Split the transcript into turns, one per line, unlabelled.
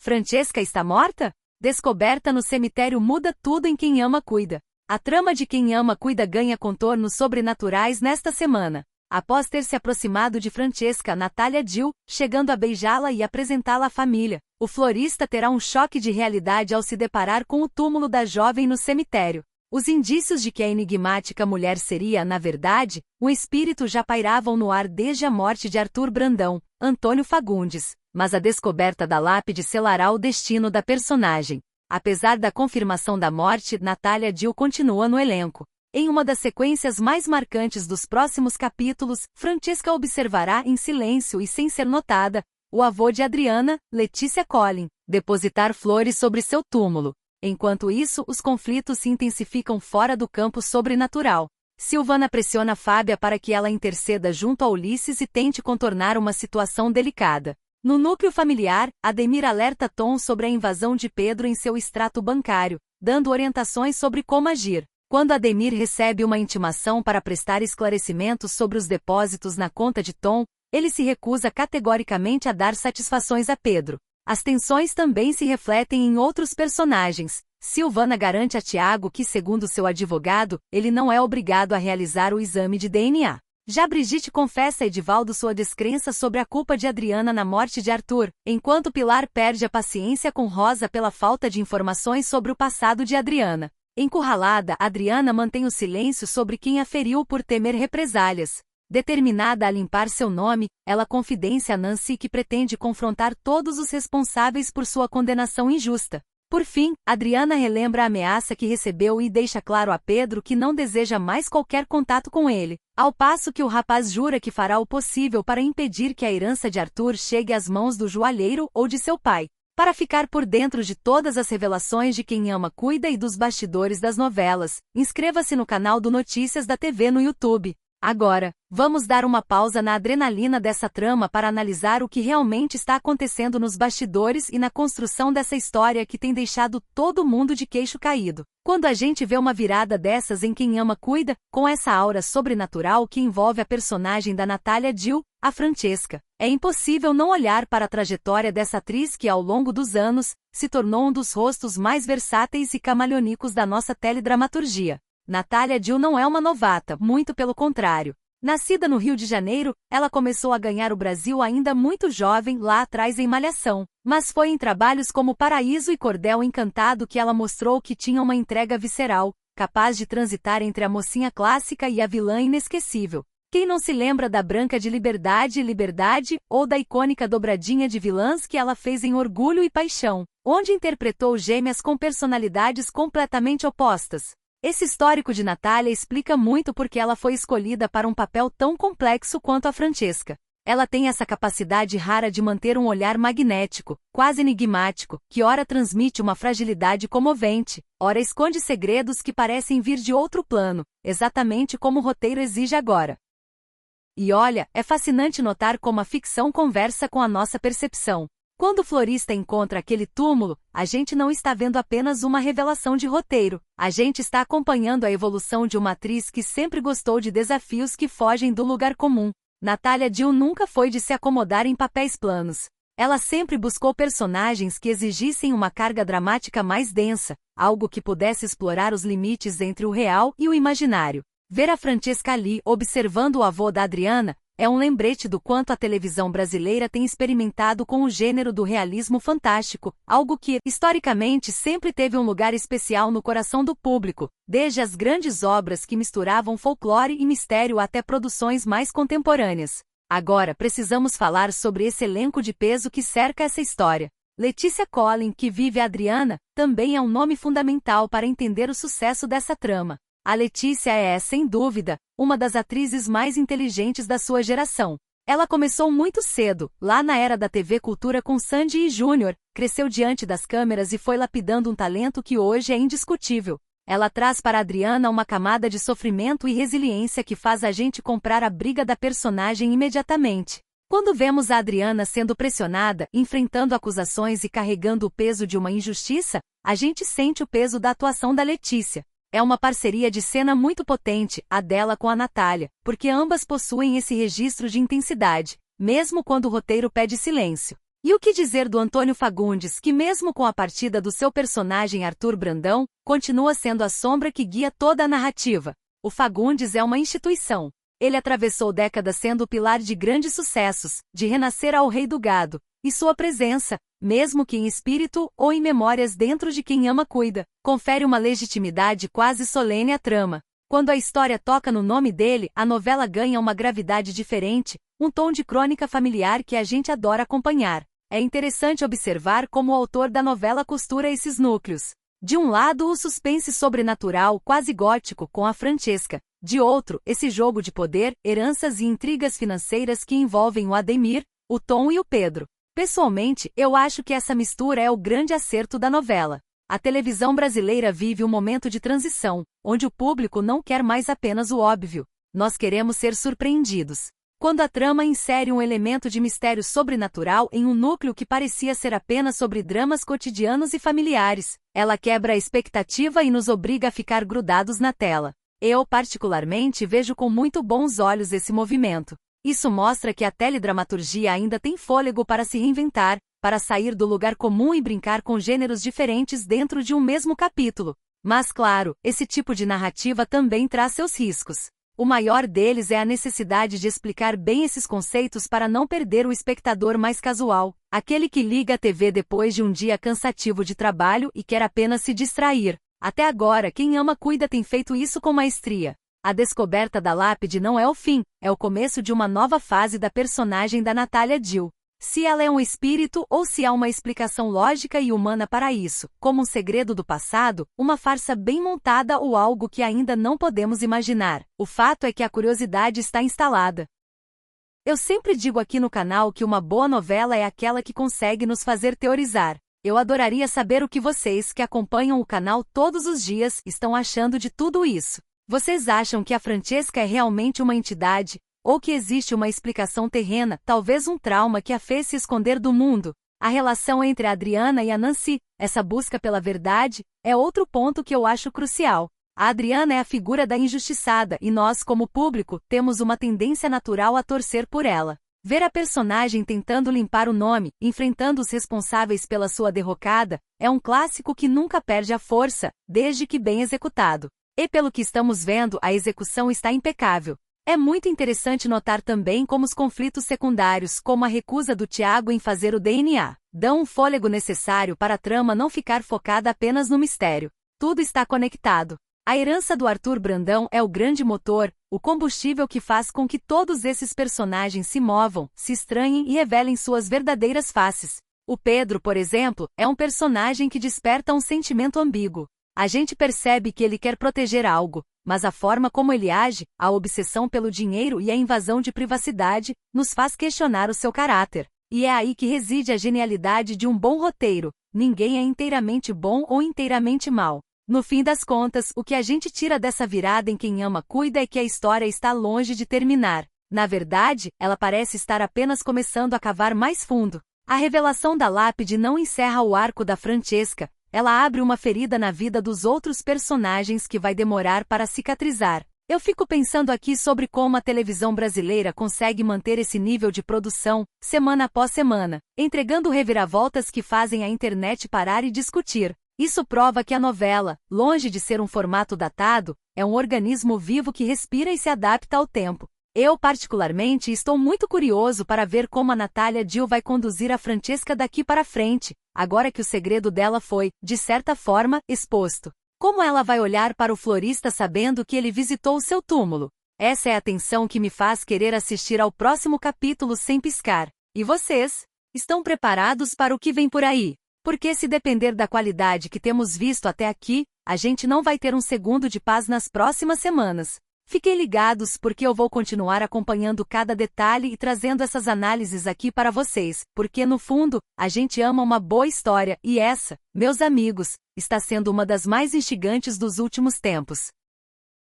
Francesca está morta? Descoberta no cemitério muda tudo em Quem Ama Cuida. A trama de Quem Ama Cuida ganha contornos sobrenaturais nesta semana. Após ter se aproximado de Francesca, Natália Jill, chegando a beijá-la e apresentá-la à família, o florista terá um choque de realidade ao se deparar com o túmulo da jovem no cemitério. Os indícios de que a enigmática mulher seria, na verdade, um espírito já pairavam no ar desde a morte de Arthur Brandão, Antônio Fagundes, mas a descoberta da lápide selará o destino da personagem. Apesar da confirmação da morte, Natália Jill continua no elenco. Em uma das sequências mais marcantes dos próximos capítulos, Francesca observará em silêncio e sem ser notada, o avô de Adriana, Letícia Collin, depositar flores sobre seu túmulo. Enquanto isso, os conflitos se intensificam fora do campo sobrenatural. Silvana pressiona Fábia para que ela interceda junto a Ulisses e tente contornar uma situação delicada. No núcleo familiar, Ademir alerta Tom sobre a invasão de Pedro em seu extrato bancário, dando orientações sobre como agir. Quando Ademir recebe uma intimação para prestar esclarecimentos sobre os depósitos na conta de Tom, ele se recusa categoricamente a dar satisfações a Pedro. As tensões também se refletem em outros personagens. Silvana garante a Tiago que, segundo seu advogado, ele não é obrigado a realizar o exame de DNA. Já Brigitte confessa a Edivaldo sua descrença sobre a culpa de Adriana na morte de Arthur, enquanto Pilar perde a paciência com Rosa pela falta de informações sobre o passado de Adriana. Encurralada, Adriana mantém o silêncio sobre quem a feriu por temer represálias. Determinada a limpar seu nome, ela confidencia a Nancy que pretende confrontar todos os responsáveis por sua condenação injusta. Por fim, Adriana relembra a ameaça que recebeu e deixa claro a Pedro que não deseja mais qualquer contato com ele, ao passo que o rapaz jura que fará o possível para impedir que a herança de Arthur chegue às mãos do joalheiro ou de seu pai. Para ficar por dentro de todas as revelações de Quem Ama Cuida e dos bastidores das novelas, inscreva-se no canal do Notícias da TV no YouTube. Agora, vamos dar uma pausa na adrenalina dessa trama para analisar o que realmente está acontecendo nos bastidores e na construção dessa história que tem deixado todo mundo de queixo caído. Quando a gente vê uma virada dessas em Quem Ama Cuida, com essa aura sobrenatural que envolve a personagem da Natália Jill, a Francesca, é impossível não olhar para a trajetória dessa atriz que, ao longo dos anos, se tornou um dos rostos mais versáteis e camaleônicos da nossa teledramaturgia. Natália Jill não é uma novata, muito pelo contrário. Nascida no Rio de Janeiro, ela começou a ganhar o Brasil ainda muito jovem lá atrás em Malhação. Mas foi em trabalhos como Paraíso e Cordel Encantado que ela mostrou que tinha uma entrega visceral, capaz de transitar entre a mocinha clássica e a vilã inesquecível. Quem não se lembra da Branca de Liberdade e Liberdade, ou da icônica dobradinha de vilãs que ela fez em Orgulho e Paixão, onde interpretou gêmeas com personalidades completamente opostas? Esse histórico de Natália explica muito porque ela foi escolhida para um papel tão complexo quanto a Francesca. Ela tem essa capacidade rara de manter um olhar magnético, quase enigmático, que ora transmite uma fragilidade comovente, ora esconde segredos que parecem vir de outro plano, exatamente como o roteiro exige agora. E olha, é fascinante notar como a ficção conversa com a nossa percepção. Quando o florista encontra aquele túmulo, a gente não está vendo apenas uma revelação de roteiro, a gente está acompanhando a evolução de uma atriz que sempre gostou de desafios que fogem do lugar comum. Natália Jill nunca foi de se acomodar em papéis planos. Ela sempre buscou personagens que exigissem uma carga dramática mais densa, algo que pudesse explorar os limites entre o real e o imaginário. Ver a Francesca ali observando o avô da Adriana é um lembrete do quanto a televisão brasileira tem experimentado com o gênero do realismo fantástico, algo que, historicamente, sempre teve um lugar especial no coração do público, desde as grandes obras que misturavam folclore e mistério até produções mais contemporâneas. Agora precisamos falar sobre esse elenco de peso que cerca essa história. Letícia Collin, que vive a Adriana, também é um nome fundamental para entender o sucesso dessa trama. A Letícia é, sem dúvida, uma das atrizes mais inteligentes da sua geração. Ela começou muito cedo, lá na era da TV Cultura com Sandy e Júnior, cresceu diante das câmeras e foi lapidando um talento que hoje é indiscutível. Ela traz para Adriana uma camada de sofrimento e resiliência que faz a gente comprar a briga da personagem imediatamente. Quando vemos a Adriana sendo pressionada, enfrentando acusações e carregando o peso de uma injustiça, a gente sente o peso da atuação da Letícia. É uma parceria de cena muito potente, a dela com a Natália, porque ambas possuem esse registro de intensidade, mesmo quando o roteiro pede silêncio. E o que dizer do Antônio Fagundes, que mesmo com a partida do seu personagem Arthur Brandão, continua sendo a sombra que guia toda a narrativa? O Fagundes é uma instituição. Ele atravessou décadas sendo o pilar de grandes sucessos, de Renascer ao Rei do Gado, e sua presença, mesmo que em espírito ou em memórias dentro de Quem Ama Cuida, confere uma legitimidade quase solene à trama. Quando a história toca no nome dele, a novela ganha uma gravidade diferente, um tom de crônica familiar que a gente adora acompanhar. É interessante observar como o autor da novela costura esses núcleos. De um lado, o suspense sobrenatural, quase gótico, com a Francesca. De outro, esse jogo de poder, heranças e intrigas financeiras que envolvem o Ademir, o Tom e o Pedro. Pessoalmente, eu acho que essa mistura é o grande acerto da novela. A televisão brasileira vive um momento de transição, onde o público não quer mais apenas o óbvio. Nós queremos ser surpreendidos. Quando a trama insere um elemento de mistério sobrenatural em um núcleo que parecia ser apenas sobre dramas cotidianos e familiares, ela quebra a expectativa e nos obriga a ficar grudados na tela. Eu, particularmente, vejo com muito bons olhos esse movimento. Isso mostra que a teledramaturgia ainda tem fôlego para se reinventar, para sair do lugar comum e brincar com gêneros diferentes dentro de um mesmo capítulo. Mas, claro, esse tipo de narrativa também traz seus riscos. O maior deles é a necessidade de explicar bem esses conceitos para não perder o espectador mais casual, aquele que liga a TV depois de um dia cansativo de trabalho e quer apenas se distrair. Até agora, Quem Ama Cuida tem feito isso com maestria. A descoberta da lápide não é o fim, é o começo de uma nova fase da personagem da Natália Dill. Se ela é um espírito ou se há uma explicação lógica e humana para isso, como um segredo do passado, uma farsa bem montada ou algo que ainda não podemos imaginar. O fato é que a curiosidade está instalada. Eu sempre digo aqui no canal que uma boa novela é aquela que consegue nos fazer teorizar. Eu adoraria saber o que vocês, que acompanham o canal todos os dias, estão achando de tudo isso. Vocês acham que a Francesca é realmente uma entidade? Ou que existe uma explicação terrena, talvez um trauma que a fez se esconder do mundo? A relação entre a Adriana e a Nancy, essa busca pela verdade, é outro ponto que eu acho crucial. A Adriana é a figura da injustiçada e nós, como público, temos uma tendência natural a torcer por ela. Ver a personagem tentando limpar o nome, enfrentando os responsáveis pela sua derrocada, é um clássico que nunca perde a força, desde que bem executado. E pelo que estamos vendo, a execução está impecável. É muito interessante notar também como os conflitos secundários, como a recusa do Tiago em fazer o DNA, dão um fôlego necessário para a trama não ficar focada apenas no mistério. Tudo está conectado. A herança do Arthur Brandão é o grande motor, o combustível que faz com que todos esses personagens se movam, se estranhem e revelem suas verdadeiras faces. O Pedro, por exemplo, é um personagem que desperta um sentimento ambíguo. A gente percebe que ele quer proteger algo, mas a forma como ele age, a obsessão pelo dinheiro e a invasão de privacidade, nos faz questionar o seu caráter. E é aí que reside a genialidade de um bom roteiro. Ninguém é inteiramente bom ou inteiramente mal. No fim das contas, o que a gente tira dessa virada em Quem Ama Cuida é que a história está longe de terminar. Na verdade, ela parece estar apenas começando a cavar mais fundo. A revelação da lápide não encerra o arco da Francesca. Ela abre uma ferida na vida dos outros personagens que vai demorar para cicatrizar. Eu fico pensando aqui sobre como a televisão brasileira consegue manter esse nível de produção, semana após semana, entregando reviravoltas que fazem a internet parar e discutir. Isso prova que a novela, longe de ser um formato datado, é um organismo vivo que respira e se adapta ao tempo. Eu, particularmente, estou muito curioso para ver como a Natália Dill vai conduzir a Francesca daqui para frente, agora que o segredo dela foi, de certa forma, exposto. Como ela vai olhar para o florista sabendo que ele visitou o seu túmulo? Essa é a tensão que me faz querer assistir ao próximo capítulo sem piscar. E vocês? Estão preparados para o que vem por aí? Porque se depender da qualidade que temos visto até aqui, a gente não vai ter um segundo de paz nas próximas semanas. Fiquem ligados porque eu vou continuar acompanhando cada detalhe e trazendo essas análises aqui para vocês, porque no fundo, a gente ama uma boa história e essa, meus amigos, está sendo uma das mais instigantes dos últimos tempos.